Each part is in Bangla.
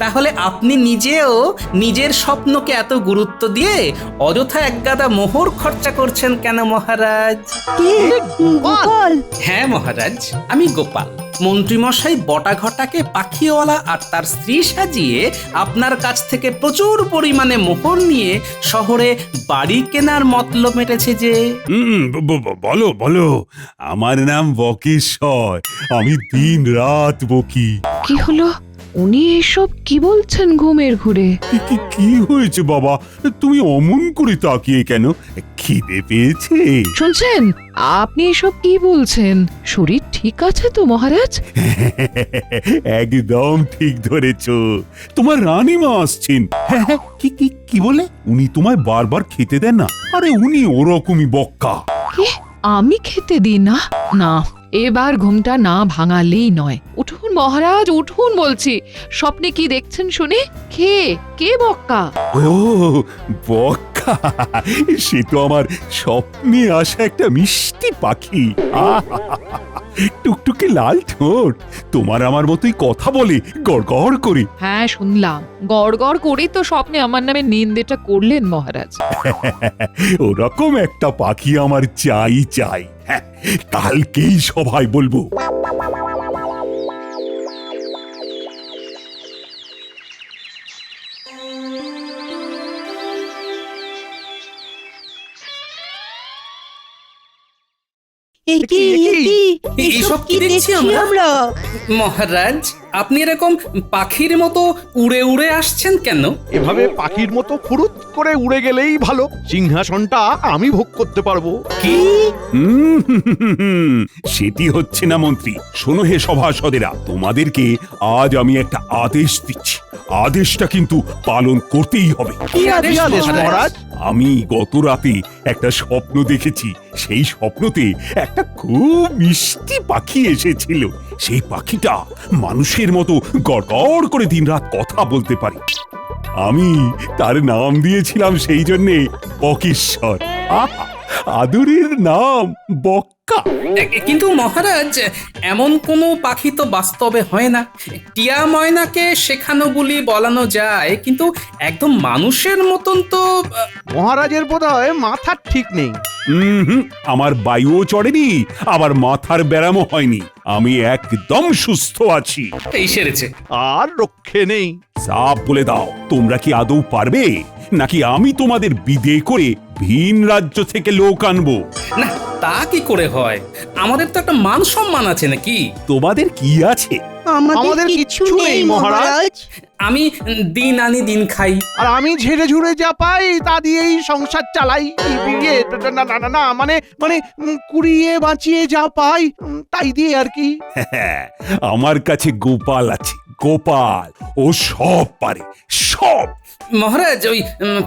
তাহলে আপনি নিজেও নিজের স্বপ্নকে এত গুরুত্ব দিয়ে অযথা একগাদা মোহর খরচা করছেন কেন মহারাজ? কে? গোপাল? হ্যাঁ মহারাজ, আমি গোপাল। মন্ত্রীমশাই বটাঘটাকে পাখিওয়ালা আর তার স্ত্রী সাজিয়ে আপনার কাছ থেকে প্রচুর পরিমাণে মোহর নিয়ে শহরে বাড়ি কেনার মতলব মেটেছে যে। বলো বলো, আমার নাম বকেশ্বর, আমি দিন রাত বকি। কি হলো? উনি এসব কি বলছেন ঘুমের ঘুরে? কি হয়েছে বাবা, তুমি অমন করে তাকিয়ে কেন? খিদে পেয়েছে? শুনছেন, আপনি এসব কি বলছেন? শরীর ঠিক আছে তো মহারাজ? একদম ঠিক ধরেছ, তোমার রানীমা আসছেন। হ্যাঁ হ্যাঁ, কি বলে? উনি তোমায় বারবার খেতে দেন না? আরে উনি ওরকমই বক্কা। কি? আমি খেতে দিই না? না, এবার ঘুমটা না ভাঙালেই নয়। উঠুন মহারাজ, উঠুন বলছি। স্বপ্নে কি দেখছেন শুনি? কে বক্কা? ও বক্কা, সে তো আমার স্বপ্নে আসা একটা মিষ্টি পাখি। টুকটুকে লাল ঠোঁট, তোমার আমার মতোই কথা বলে গড়গড় করে। হ্যাঁ শুনলাম, গড় গড় করেই তো স্বপ্নে আমার নামে নিন্দেটা করলেন মহারাজ। ওরকম একটা পাখি আমার চাই। হ্যাঁ, কালকেই সবাই বলবো। এসব কি দেখছি আমরা? মহারাজ, আপনি এরকম পাখির মতো উড়ে উড়ে আসছেন কেন? এভাবে পাখির মতো ফুরুত করে উড়ে গেলেই ভালো, সিংহাসনটা আমি ভোগ করতে পারবো। কি? সেটি হচ্ছে না মন্ত্রী। শোনো হে সভাসদেরা, তোমাদেরকে আজ আমি একটা আদেশ দিচ্ছি। আদেশটা কিন্তু পালন করতেই হবে। কি আদেশ মহারাজ? আমি গত রাতে একটা স্বপ্ন দেখেছি। সেই স্বপ্নতে একটা খুব মিষ্টি পাখি এসেছিল। সেই পাখিটা মানুষের মতো গড়গড় করে দিনরাত কথা বলতে পারে। আমি তার নাম দিয়েছিলাম সেই জন্যে বকেশ্বর। আদরের নাম বক্কা। কিন্তু মহারাজ, এমন কোনো পাখি তো বাস্তবে হয় না। টিয়া ময়নাকে শেখানো বলি বলানো যায়, কিন্তু একদম মানুষের মতন তো। মহারাজের বোধহয় মাথার ঠিক নেই। আমার বায়ুও চড়েনি, আবার মাথার ব্যারামও হয়নি। আমি একদম সুস্থ আছি। এই সেরেছে। আর রক্ষে নেই। সাপ বলে দাও, তোমরা কি আদৌ পারবে, নাকি আমি তোমাদের বিদে করে ভিন রাজ্য থেকে লোক আনবো? না, তা কি করে হয়? আমাদের তো একটা মান সম্মান আছে নাকি? তোমাদের কি আছে? আমাদের কিচ্ছু নেই মহারাজ। আমি দিন আনি দিন খাই। আর আমি ঝেড়ে ঝুড়ে যা পাই তা দিয়েই সংসার চালাই। না মানে কুড়িয়ে বাঁচিয়ে যা পাই তাই দিয়ে আর কি। আমার কাছে গোপাল আছে, গোপাল। ও সব পারে, সব। মহারাজ, ওই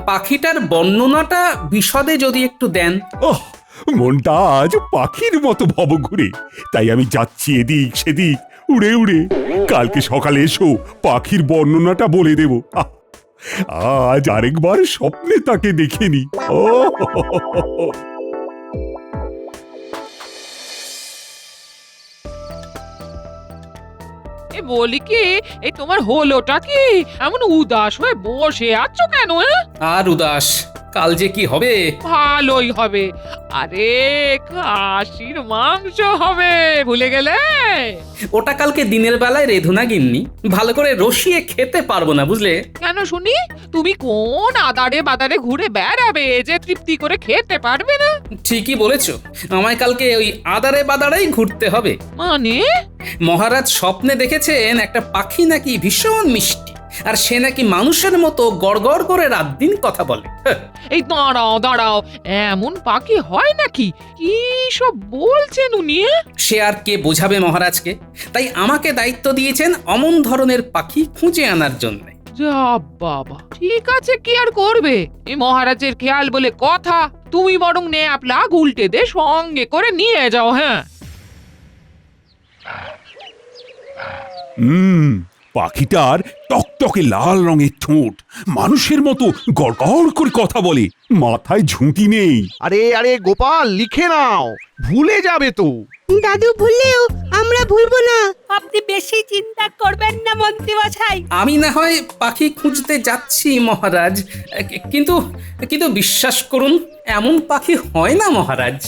পাখিটার বর্ণনাটা বিশদে যদি একটু দেন। ওহ, মনটা আজ পাখির মতো ভব ঘুরে, তাই আমি যাচ্ছি এদিক সেদিক উড়ে উড়ে। কালকে সকালে এসো, পাখির বর্ণনাটা বলে দেব। আজ আরেকবার স্বপ্নে তাকে দেখেনি। ও বলি কি, এই তোমার হলোটা কি? এমন উদাস হয়ে বসে আছো কেন? আর উদাস, কাল যে কি হবে। ভালোই হবে। আরে খাসির মাংস হবে, ভুলে গেলে? ওটা কালকে দিনের বেলায় রেধুনা গিন্নি, ভালো করে রসিয়ে খেতে পারবো না, বুঝলে? কেন শুনি? তুমি কোন আদারে বাদারে ঘুরে বেড়াবে যে তৃপ্তি করে খেতে পারবে না? ঠিকই বলেছো, আমায় কালকে ওই আদারে বাদারেই ঘুরতে হবে। মানে? মহারাজ স্বপ্নে দেখেছেন একটা পাখি নাকি ভীষণ মিষ্টি, আর সে নাকি মানুষের মতো গড়গড় করে রাত দিন কথা বলে। এই দাঁড়াও, এমন পাখি হয় নাকি? কি সব বলছেন উনি? সে আর কে বোঝাবে মহারাজকে? তাই আমাকে দায়িত্ব দিয়েছেন অমন ধরনের পাখি খুঁজে আনার জন্য। যা বাবা, ঠিক আছে, কি আর করবে? এই মহারাজের খেয়াল বলে কথা। তুমি বরং নেপলা উল্টে দে, সঙ্গে করে নিয়ে যাও। হ্যাঁ, পাখিটার টকটকে লাল রঙের ঠোঁট, মানুষের মতো গড়গড় করে কথা বলে, মাথায় ঝুঁটি নেই। আরে গোপাল, লিখে নাও, ভুলে যাবে তো। দাদু ভুললেও আমরা ভুলবো না। আপনি বেশি চিন্তা করবেন না মন্ত্রী মশাই। আমি না হয় পাখি খুঁজতে যাচ্ছি মহারাজ, কিন্তু কিন্তু বিশ্বাস করুন এমন পাখি হয় না মহারাজ।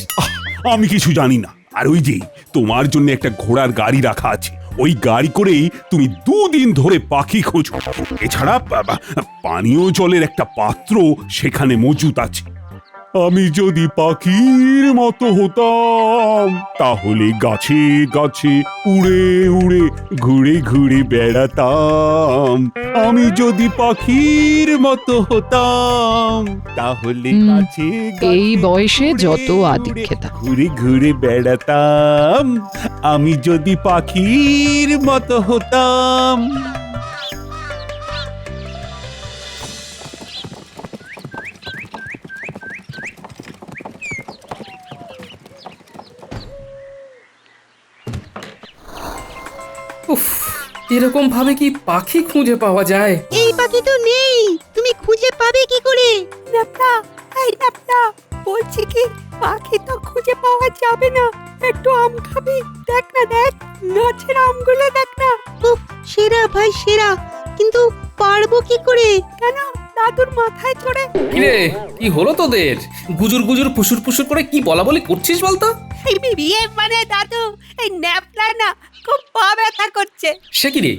আমি কিছু জানি না। আর ওই যে তোমার জন্য একটা ঘোড়ার গাড়ি রাখা আছে, ওই গাড়ি করেই তুমি 2 দিন ধরে পাখি খোঁজো। এছাড়া পানীয় জলের একটা পাত্র সেখানে মজুত আছে। আমি যদি পাখির মতো হতাম তাহলে গাছে গাছে উড়ে উড়ে ঘুরে ঘুরে বেড়াতাম। আমি যদি পাখির মতো হতাম তাহলে গাছে এই বয়সে উড়ে যত উড়ে আদিক্ষেতা। ঘুরে ঘুরে বেড়াতাম। আমি যদি পাখির মতো হতাম। উফ, এরকম ভাবে কি পাখি খুঁজে পাওয়া যায়? এই পাখি তো নেই, তুমি খুঁজে পাবে কি করে? ন্যাপলা, এই ন্যাপলা, বলছি কি পাখি তো খুঁজে পাওয়া যাবে না। একটু আম খাবি? দেখ না, দেখ গাছের আমগুলো দেখ না। উফ, সেরা ভাই সেরা, কিন্তু পারবো কি করে? কেন দাদুর মাথায় চড়ে? কিরে, কি হলো তোদের? গুজুর গুজুর ফুসুর ফুসুর করে কি বলা বলি করছিস বলতো? এই বিয়ে মানে দাদু, এই ন্যাপলা না খুব পা ব্যথা করছে। সে কি রে,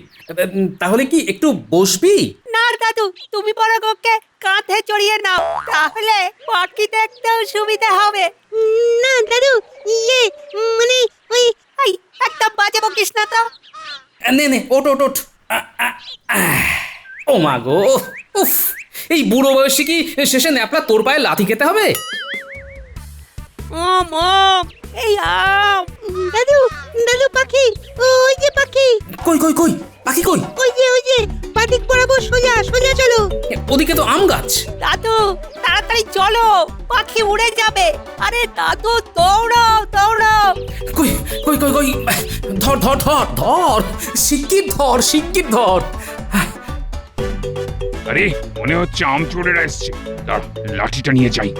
তাহলে কি একটু বসবি? না দাদু, তুমি বরং ওকে কাঁধে চড়িয়ে নাও, তাহলে পাখি দেখতেও সুবিধা হবে। না দাদু, মানে ওই এই একদম বাজে বকিস না তো। নে নে, ওঠ ওঠ ওঠ। ও মা গো, উফ, এই বুড়ো বয়সে কি শেষে ন্যাপলা তোর পায়ে লাথি খেতে হবে? মম, এই আম। দাদু, দাদু পাখি, ওই যে পাখি, কই কই কই, পাখি কই? ওই যে পাদিক বরাবর সোজা সোজা চলো। ওদিকে তো আম গাছ। দাদু তাড়াতাড়ি চলো, পাখি উড়ে যাবে। আরে দাদু দৌড়াও দৌড়াও। কই কই কই কই, ধর ধর ধর ধর, শিগগির ধর শিগগির ধর। আরে মনে হচ্ছে আম চোরেরা এসছে। দাঁড়া, লাঠিটা নিয়ে যাই।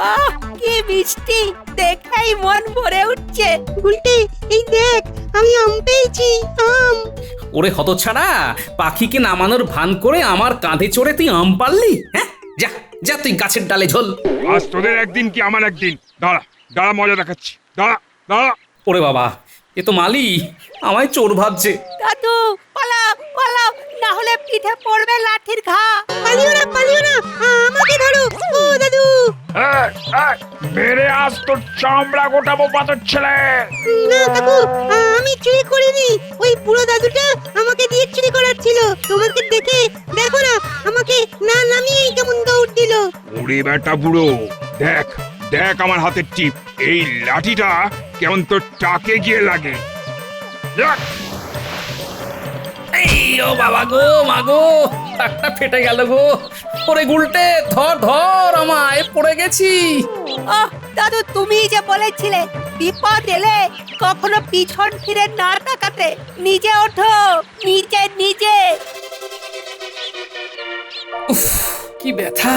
আহ, কি মিষ্টি, দেখেই মন ভরে উঠছে। গুলটে, এই দেখ আমি আম পেয়েছি, আম। ওরে হতছাড়া, পাখিকে নামানোর ভান করে আমার কাঁধে চড়ে তুই আম পারলি? হ্যাঁ, যা যা তুই গাছের ডালে ঝোল। আজ তোদের একদিন কি আমার একদিন। দাঁড়া দাঁড়া, মজা দেখাচ্ছি। দাঁড়া দাঁড়া। ওরে বাবা, এ তো মালি আমায় চোর ভাবছে। দাদু পালাও পালাও, না হলে পিঠে পড়বে লাঠির ঘা। পালিও না, পালিও না, আমাকে ধরো। ও দাদু, মেরে আজ তোর চামড়া গোটাবো পাথর ছেলে। না কাকু, আমি চুরি করিনি। ওই বুড়ো দাদুটা আমাকে দিয়ে চুরি করাচ্ছিল। তোমাকে দেখে দেখো না, আমাকে না নামিয়েই কেমন দৌড় দিল। ওরে বেটা বুড়ো, দেখ দেখ আমার হাতের টিপ। এই লাঠিটা কেমন তোর টাকে গিয়ে লাগে। দেখ। এই ও বাবা গো, মা গো, টাকটা ফেটে গেল গো। ওরে গুলটে, ধর ধর, আমায় পড়ে গেছি। আহ দাদু, তুমি যে বলেছিলে বিপদ এলে কখনো পিছন ফিরে না তাকাতে। নিজে ওঠো, নিজে নিজে। উফ, কি ব্যথা,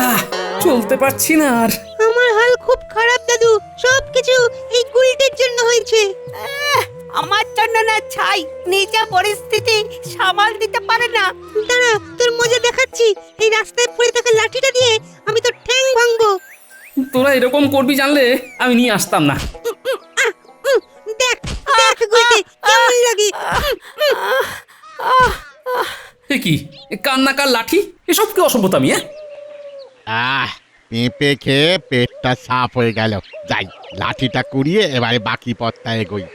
চলতে পারছি না আর। আমার হাল খুব খারাপ দাদু, সবকিছু এই গুলটের জন্য হয়েছে। আমার জন্য না ছাই, নিজে পরিস্থিতি সামাল দিতে পারে না। দাঁড়া, তোর মজা দেখাচ্ছি। এই রাস্তায় পড়ে থাকা লাঠিটা দিয়ে আমি তোর ঠ্যাং ভাঙবো। তোরা এরকম করবি জানলে আমি নিয়ে আসতাম না। দেখ দেখ গুলটে, কেমন লাগে। এ কি, কান্নাকার লাঠি, এসব কি অসভ্যতামি? পেঁপে খেয়ে পেটটা সাফ হয়ে গেল। যাই, লাঠিটা কুড়িয়ে এবারে বাকি পথটা এগোই।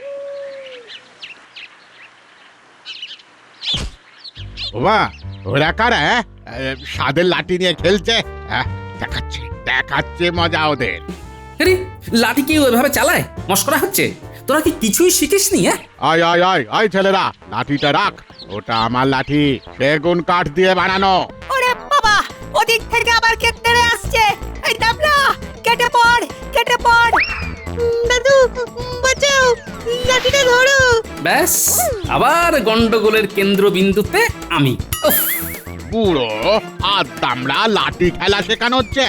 ওবা, ওরা কারা? স্বাদের লাঠি নিয়ে খেলছে। দেখাচ্ছে দেখাচ্ছে মজা ওদের। আরে লাঠি কি ওইভাবে চালায়? মস্করা হচ্ছে? তোরা কি কিছুই শিখিসনি? আয় আয় আয় আয় ছেলেরা, লাঠিটা রাখ। ওটা আমার লাঠি, সেগুন কাঠ দিয়ে বানানো। ওরে বাবা, ওদিক থেকে আবার কে তেড়ে আসছে। এই ডাবলা, কেটে পড় কেটে পড়। দাদু বাঁচাও, লাঠিটা ধরো। ব্যাস, আবার গন্ডগোলের কেন্দ্রবিন্দুতে আমি। উফ, বুড়ো আর দামড়া লাঠি খেলা শেখানো হচ্ছে।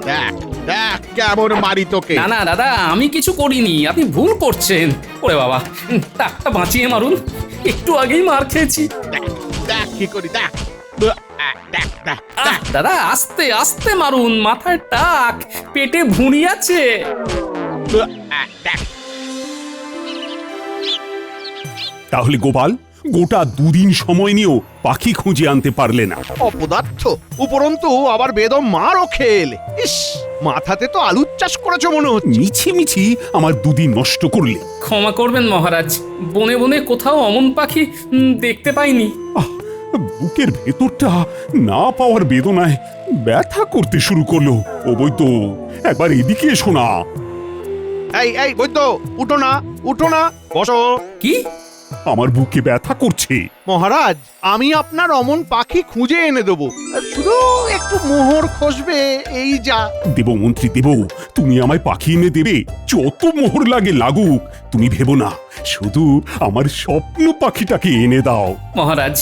দেখ দেখ কেমন মারি তোকে। না না দাদা, আমি কিছু করিনি, আপনি ভুল করছেন। ওরে বাবা, টাকটা বাঁচিয়ে মারুন, একটু আগেই মার খেয়েছি। দেখ দেখ কি করি, দেখ দেখ দেখ আহ, দাদা আস্তে আস্তে মারুন, মাথায় টাক, পেটে ভুঁড়ি আছে। দেখ। তাহলে গোপাল গোটা 2 দিন সময় নিয়েও পাখি খুঁজে আনতে পারলে না। অপদার্থ, উপরন্তু আবার বেদম মারও খেলে। ইস, মাথাতে তো আলুর চাষ করেছো মনে হচ্ছে। মিছি মিছি আমার 2 দিন নষ্ট করলে। ক্ষমা করবেন মহারাজ, বনে বনে কোথাও অমন পাখি দেখতে পাইনি। আহ, বুকের ভেতরটা না পাওয়ার বেদনায় ব্যথা করতে শুরু করলো। ও বৈদ্য, একবার এদিকে এসো না। এই এই বৈদ্য, উঠো না, উঠো না, বসো। কি? আমার বুকে ব্যথা করছে। মহারাজ, আমি আপনার অমন পাখি খুঁজে এনে দেবো, শুধু একটু মোহর খসবে, এই যা। দেব মন্ত্রী দেব, তুমি আমায় পাখি এনে দেবে, যত মোহর লাগে লাগুক। তুমি ভেবো না, শুধু আমার স্বপ্ন পাখিটাকে এনে দাও। মহারাজ,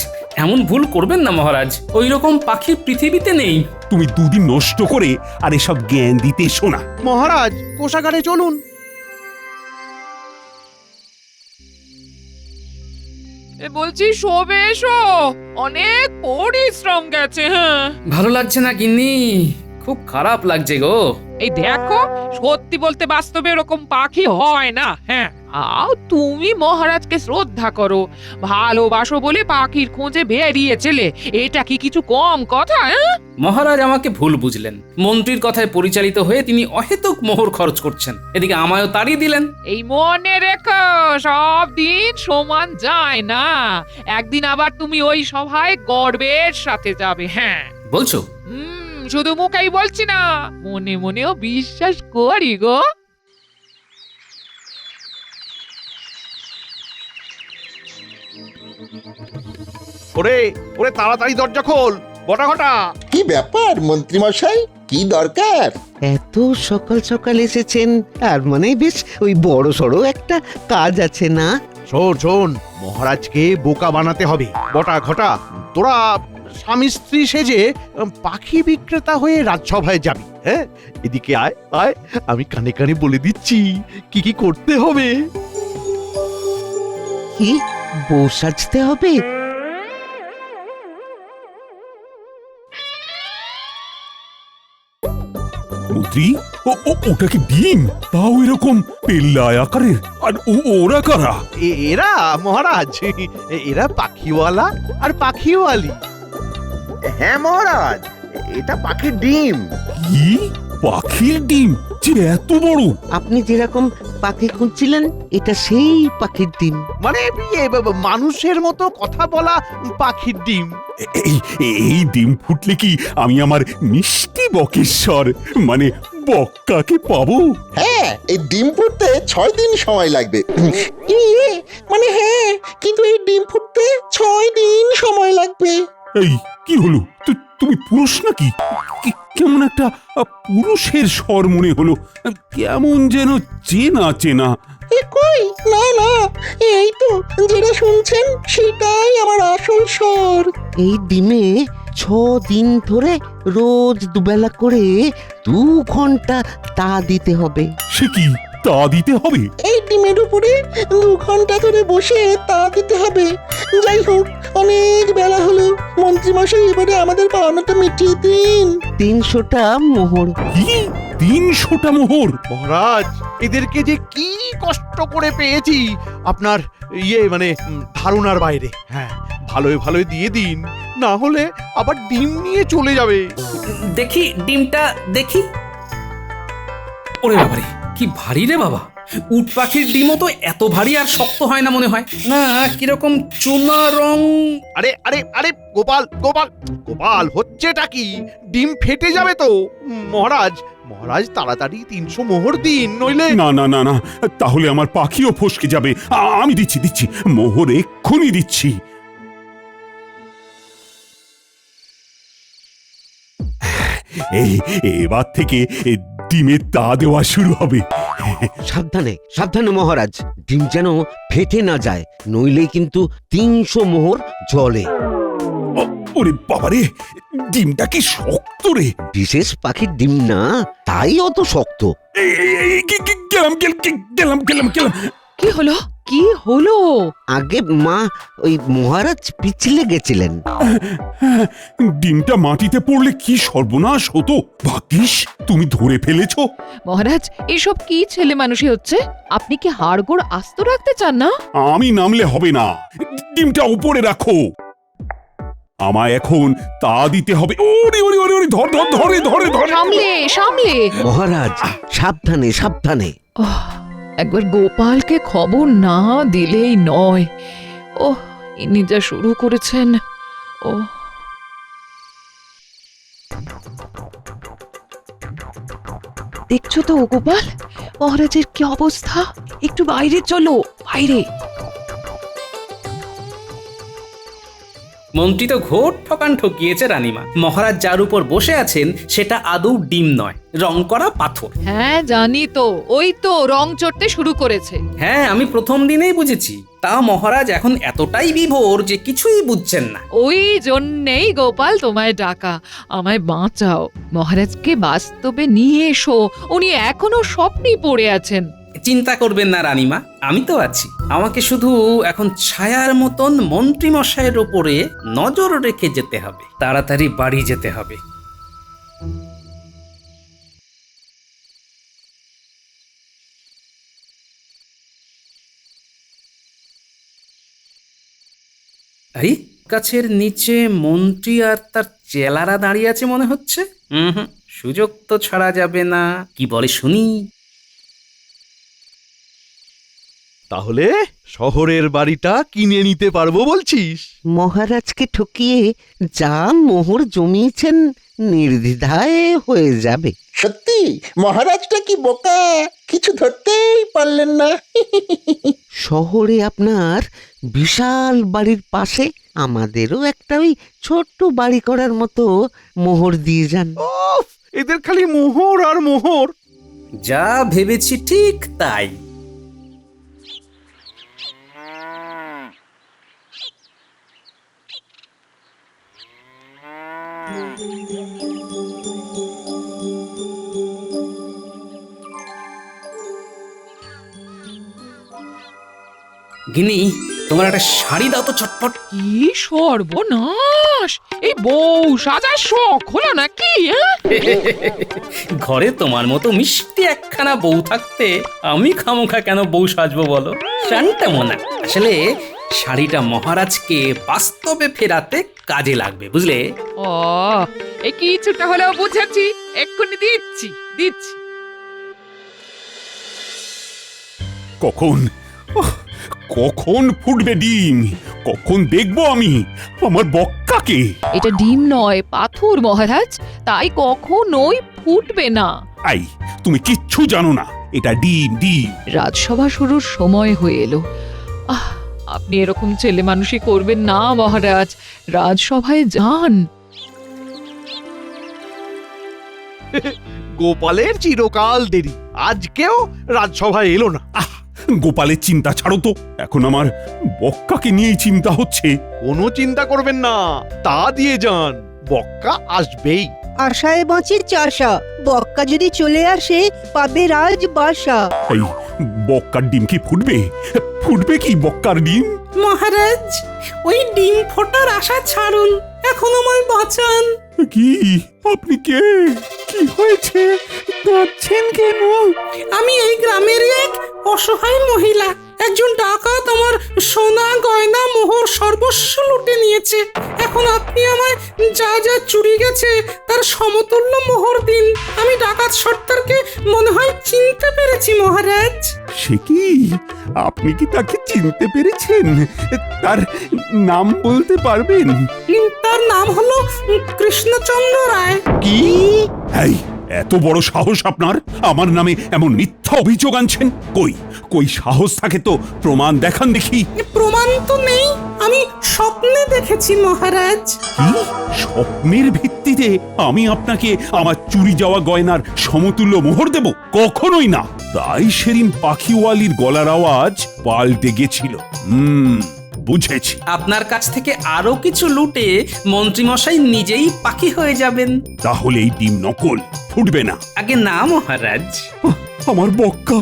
এমন ভুল করবেন না মহারাজ, ওই রকম পাখি পৃথিবীতে নেই। তুমি 2 দিন নষ্ট করে আর এসব জ্ঞান দিতে এসো না। মহারাজ, কোষাগারে চলুন। বলছি শোবে এসো, অনেক পরিশ্রম গেছে। হ্যাঁ, ভালো লাগছে না গিন্নি, খুব খারাপ লাগছে গো। এই দেখো, সত্যি বলতে বাস্তবে এরকম পাখি হয় না। হ্যাঁ, তুমি মহারাজকে শ্রদ্ধা করো, ভালোবাসো বলে পাখির খোঁজে বেরিয়েছিলে, এটা কি কিছু কম কথা? মহারাজ আমাকে ভুল বুঝলেন, মন্ত্রীর কথায় পরিচালিত হয়ে তিনি অহেতুক মোহর খরচ করছেন, এদিকে আমায়ও তাড়িয়ে দিলেন। এই মনে রেখো, সব দিন সমান যায় না, একদিন আবার তুমি ওই সভায় গর্বের সাথে যাবে। হ্যাঁ বলছো? শুধু মুখেই বলছি না, মনে মনেও বিশ্বাস করি গো। ওরে ওরে, তাড়াতাড়ি দরজা খোল, বটা ঘটা। কি ব্যাপার মন্ত্রী মশাই, কি দরকার? এত সকাল সকাল এসেছেন, তার মানে বেশ ওই বড় সড়ো একটা কাজ আছে না? শোন শোন, মহারাজকে বোকা বানাতে হবে। বটা ঘটা, তোরা স্বামী স্ত্রী সেজে পাখি বিক্রেতা হয়ে রাজসভায় যাবি। হ্যাঁ, এদিকে আয় আয়, আমি কানে কানে বলে দিচ্ছি কি কি করতে হবে। কি বউ সাজতে হবে? মন্ত্রী, ওটা কি ডিম? তাও এরকম পেল্লায় আকারের। আর ওরা কারা? এরা মহারাজ, এরা পাখিওয়ালা আর পাখিওয়ালি। হ্যাঁ মহারাজ, এটা পাখির ডিম। কি পাখির ডিম যে এত বড়? আপনি যেরকম পাখি খুঁজছিলেন, এটা সেই পাখির ডিম। মানে মানুষের মতো কথা বলা পাখির ডিম। এই এই ডিম ফুটলে কি আমি আমার মিষ্টি বকেশ্বর মানে বক্কাকে পাবো? হ্যাঁ, এই ডিম ফুটতে 6 দিন সময় লাগবে। মানে হ্যাঁ, কিন্তু এই ডিম ফুটতে 6 দিন সময় লাগবে। এই কি হলো? তুমি পুরুষ নাকি? কেমন একটা পুরুষের স্বর মনে হলো, কেমন যেন চেনা চেনা। কই, না না, এই তো যেটা শুনছেন সেটাই আমার আসল স্বর। এই ডিমে 6 দিন ধরে রোজ দুবেলা করে 2 ঘন্টা তা দিতে হবে। সে কি তা দিতে হবে? এই ডিমের উপরে 2 ঘন্টা ধরে বসে তা দিতে হবে। যাই হোক, অনেক বেলা হলো, মন্ত্রীমশাই এবারে আমাদের পাওনাটা মিটিয়ে দিন। 300টা মোহর। কি 300টা মোহর? মহারাজ, এদেরকে যে কি কষ্ট করে পেয়েছি আপনার মানে ধারণার বাইরে। হ্যাঁ, ভালোই ভালোই দিয়ে দিন, না হলে আবার ডিম নিয়ে চলে যাবে। দেখি ডিমটা দেখি। ওরে বাবারে, কি ভারী রে বাবা! উট পাখির ডিমও তো এত ভারী আর শক্ত হয় না মনে হয় না, কিরকম চুনা রং। আরে আরে আরে, গোপাল গোপাল গোপাল, হচ্ছেটা কি? ডিম ফেটে যাবে তো। মহারাজ মহারাজ, তাড়াতাড়ি 300 মোহর দিন, নইলে। না না না না, তাহলে আমার পাখিও ফসকে যাবে। আমি দিচ্ছি মোহর, এক্ষুনি দিচ্ছি। এবার থেকে ডিমে তা দেওয়া শুরু হবে। সাবধানে সাবধানে মহারাজ, ডিম যেন ফেটে না যায়, নইলে কিন্তু 300 মোহর জলে। ওরে বাবারে, ডিমটা কি শক্ত রে। বিশেষ পাখির ডিম না, তাই অত শক্ত। গেলাম গেলাম গেলাম গেলাম। কি হলো কি হলো? আগে মা, ওই মহারাজ পিছলে গেছিলেন। ডিমটা মাটিতে পড়লে কি সর্বনাশ হতো। ভাগ্যিস তুমি ধরে ফেলেছো। মহারাজ এসব কি ছেলে মানুষই হচ্ছে? আপনি কি হাড়গোড় আস্ত রাখতে চান না? আমি নামলে হবে না, ডিমটা উপরে রাখো। আমায় এখন তা দিতে হবে। ওরে ওরে ওরে ওরে, ধর ধর ধরে ধরে ধরে। সামলে সামলে। মহারাজ সাবধানে সাবধানে। একবার গোপালকে খবর না দিলেই নয়। ওহ, ইনি যা শুরু করেছেন। ও দেখছো তো গোপাল, মহারাজের কি অবস্থা? একটু বাইরে চলো, বাইরে। মন্ত্রী তো ঘোর ঠকান ঠকিয়েছে রানীমা। মহারাজ যার উপর বসে আছেন সেটা আদৌ ডিম নয়, রং করা পাথর। হ্যাঁ জানি তো, ওই তো রং চড়তে শুরু করেছে। হ্যাঁ, আমি প্রথম দিনেই বুঝেছি। তা মহারাজ এখন এতটাই বিভোর যে কিছুই বুঝছেন না। ওই জন্যেই গোপাল তোমায় ডাকা, আমায় বাঁচাও। মহারাজকে বাস্তবে নিয়ে এসো, উনি এখনো স্বপ্নেই পড়ে আছেন। চিন্তা করবেন না রানীমা, আমি তো আছি। আমাকে শুধু এখন ছায়ার মতন মন্ত্রী মশাইয়ের ওপরে নজর রেখে যেতে হবে। তাড়াতাড়ি বাড়ি যেতে হবে। এই গাছের নিচে মন্ত্রী আর তার চেলারা দাঁড়িয়ে আছে মনে হচ্ছে। সুযোগ তো ছাড়া যাবে না। কি বলে শুনি। তাহলে শহরের বাড়িটা কিনে নিতে পারবো বলছিস? মহারাজকে ঠকিয়ে যা মোহর জমিয়েছেন নির্দ্বিধায় হয়ে যাবে। সত্যি মহারাজটা কি বোকা, কিছু ধরতেই পারলেন না। শহরে আপনার বিশাল বাড়ির পাশে আমাদেরও একটা ওই ছোট্ট বাড়ি করার মতো মোহর দিয়ে যান। ওফ, এদের খালি মোহর আর মোহর। যা ভেবেছি ঠিক তাই। গিনি, তোমার একটা শাড়ি দাও তো চটপট। কি সর্বনাশ! এই বউ সাজার শখ হলো নাকি? ঘরে তোমার মতো মিষ্টি একখানা বউ থাকতে আমি খামোখা কেন বউ সাজবো বলো? শান্তা মোনা, আসলে শাড়িটা মহারাজকে বাস্তবে ফেরাতে কাজে লাগবে, বুঝলে? ও, এই কিছুটা হলেও বুঝেছি, এক্ষুনি দিচ্ছি দিচ্ছি। কখন কখন ফুটবে ডিম? কখন দেখবো আমি আমার বক্কাকে? এটা ডিম নয়, পাথর মহারাজ, তাই কখনোই ফুটবে না। আই, তুমি কিচ্ছু জানো না। এটা ডিম ডিম। রাজসভা শুরুর সময় হয়ে এলো। আপনি এরকম ছেলে মানুষই করবেন না মহারাজ, রাজসভায় যান। গোপালের চিরকাল দেরি, আজকেও রাজসভায় এলো না। গোপালের চিন্তা ছাড়ো তো, এখন আমার বক্কাকে নিয়েই চিন্তা হচ্ছে। কোনো চিন্তা করবেন না, তা দিয়ে যান, বক্কা আসবেই। আশায় বাঁচি চাষা, বক্কা যদি চলে আসে পাবে রাজবাসা। এই বক্কার ডিম কি ফুটবে? ফুটবে কি বক্কার ডিম? মহারাজ, ওই ডিম ফোটার আশা ছাড়ুন, এখন আমায় বাঁচান। কি? আপনি কে? কি হয়েছে? কাঁদছেন কেন? আমি এই গ্রামের এক অসহায় মহিলা। একজন ডাকাত আমার সোনা গয়না মোহর সর্বস্ব লুটে নিয়েছে। এখন আপনি আমায় যা যা চুরি গেছে তার সমতুল্য মোহর দিন। আমি ডাকাত সর্দারকে মনে হয় চিনতে পেরেছি মহারাজ। সে কি? আপনি কি তাকে চিনতে পেরেছেন? তার নাম বলতে পারবেন? তার নাম হলো কৃষ্ণচন্দ্র রায়। কি? এই, এত বড় সাহস আপনার? আমার নামে এমন মিথ্যা অভিযোগ আনছেন? কই কই সাহস থাকে তো প্রমাণ দেখান দেখি। প্রমাণ তো নেই, আমি স্বপ্নে দেখেছি মহারাজ। কি? স্বপ্নের ভিত্তিতে আমি আপনাকে আমার চুরি যাওয়া গয়নার সমতুল্য মোহর দেব? কখনোই না। তাই সেদিন পাখিওয়ালির গলার আওয়াজ পাল্টে গেছিল। বুঝেছি। আপনার কাছ থেকে আরো কিছু লুটে মন্ত্রীমশাই নিজেই পাখি হয়ে যাবেন। তাহলে এই ডিম নকল, ফুটবে না। আগে না মহারাজ। আমার বক্কা।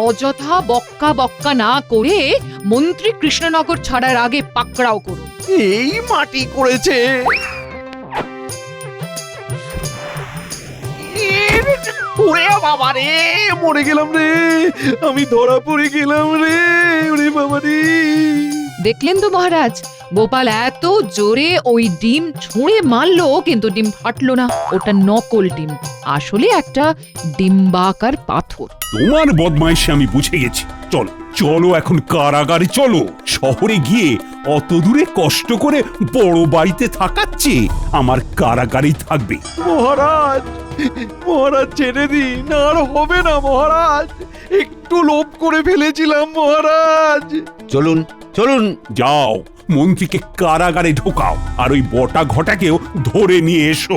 অযথা বক্কা বক্কা না করে মন্ত্রী কৃষ্ণনগর ছাড়ার আগে পাকড়াও করুন। এই মাটি করেছে। ওরে বাবা রে, মরে গেলাম রে, আমি ধরা পড়ে গেলাম রে, ওরে বাবা রে। দেখলেন তো মহারাজ, গোপাল এত জোরে ওই ডিম ছুঁড়ে মারলো কিন্তু ডিম ফাটলো না। ওটা নকল ডিম, আসলে একটা ডিম্বাকার পাথর। তোমার বদমাইশি আমি বুঝে গেছি। চলো চলো এখন কারাগারে চলো। শহরে গিয়ে অত দূরে কষ্ট করে বড় বাড়িতে থাকার চেয়ে আমার কারাগারেই থাকবে। মহারাজ, মহারাজ ছেড়ে দিন, আর হবে না মহারাজ, একটু লোভ করে ফেলেছিলাম মহারাজ। চলুন চলুন। যাও মন্ত্রীকে কারাগারে ঢোকাও আর ওই বটা ঘটাকেও ধরে নিয়ে এসো।